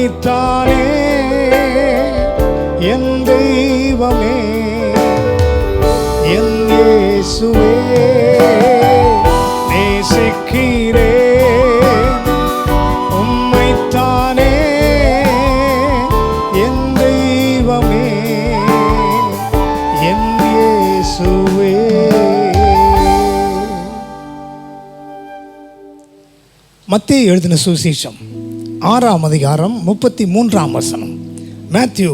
உம்மைத்தானே என் தெய்வமே, என் இயேசுவே நேசிக்கிறேன். உம்மைத்தானே என் தெய்வமே, என் இயேசுவே. மத்தேயு எழுதின சுவிசேஷம் 6ஆம் அதிகாரம் 33ஆம் வசனம். Matthew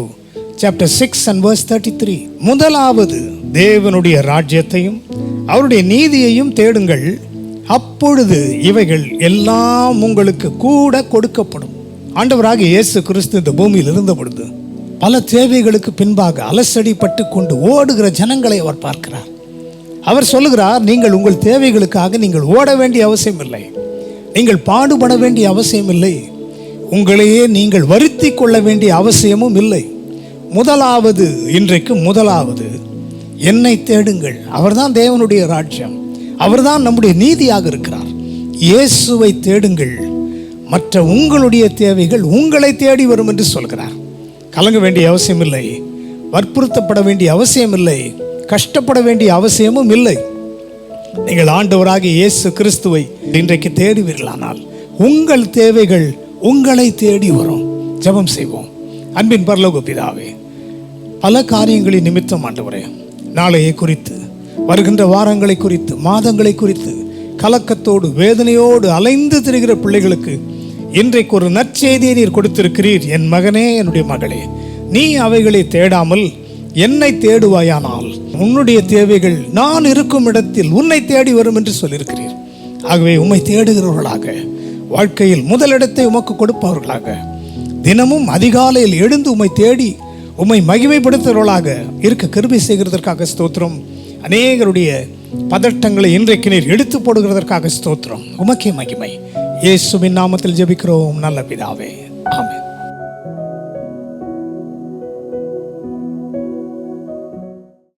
chapter 6 and verse 33. முதலாவது தேவனுடைய ராஜ்யத்தையும் அவருடைய நீதியையும் தேடுங்கள், அப்பொழுது இவைகள் எல்லாம் உங்களுக்கு கூட கொடுக்கப்படும். ஆண்டவராகிய இயேசு கிறிஸ்து இந்த பூமியில் இருந்த பொழுது பல தேவைகளுக்கு பின்பாக அலசடிப்பட்டு கொண்டு ஓடுகிற ஜனங்களை அவர் பார்க்கிறார். அவர் சொல்லுகிறார், நீங்கள் உங்கள் தேவைகளுக்காக நீங்கள் ஓட வேண்டிய அவசியம் இல்லை, நீங்கள் பாடுபட வேண்டிய அவசியம் இல்லை, உங்களையே நீங்கள் வருத்தி கொள்ள வேண்டிய அவசியமும் இல்லை. முதலாவது, இன்றைக்கு முதலாவது என்னை தேடுங்கள். அவர்தான் தேவனுடைய ராஜ்யம், அவர்தான் நம்முடைய நீதியாக இருக்கிறார். இயேசுவை தேடுங்கள், மற்ற உங்களுடைய தேவைகள் உங்களை தேடி வரும் என்று சொல்கிறார். கலங்க வேண்டிய அவசியம் இல்லை, வற்புறுத்தப்பட வேண்டிய அவசியம் இல்லை, கஷ்டப்பட வேண்டிய அவசியமும் இல்லை. நீங்கள் ஆண்டவராகிய இயேசு கிறிஸ்துவை இன்றைக்கு தேடுவீர்களானால் உங்கள் தேவைகள் உங்களை தேடி வரும். ஜெபம் செய்வோம். அன்பின் பரலோக பிதாவே, பல காரியங்களின் நிமித்தம் ஆண்டவரே, நாளையை குறித்து, வருகின்ற வாரங்களை குறித்து, மாதங்களை குறித்து கலக்கத்தோடு வேதனையோடு அலைந்து திரிகிற பிள்ளைகளுக்கு இன்றைக்கு ஒரு நற்செய்தியை நீர் கொடுத்திருக்கிறீர். என் மகனே, என்னுடைய மகளே, நீ அவைகளை தேடாமல் என்னை தேடுவாயானால் உன்னுடைய தேவைகள் நான் இருக்கும் இடத்தில் உன்னை தேடி வரும் என்று சொல்லியிருக்கிறீர். ஆகவே உம்மை தேடுகிறவர்களாக, வாழ்க்கையில் முதலிடத்தை உமக்கு கொடுப்பவர்களாக, தினமும் அதிகாலையில் எழுந்து உம்மை தேடி உம்மை மகிமைப்படுத்துகிறவர்களாக இருக்க கிருபை செய்கிறதற்காக ஸ்தோத்திரம். அநேகருடைய பதட்டங்களை இன்றைக்கு நீர் எடுத்து போடுகிறதற்காக ஸ்தோத்திரம். உமக்கே மகிமை. இயேசுவின் நாமத்தில் ஜெபிக்கிறோம் நல்ல பிதாவே, ஆமென்.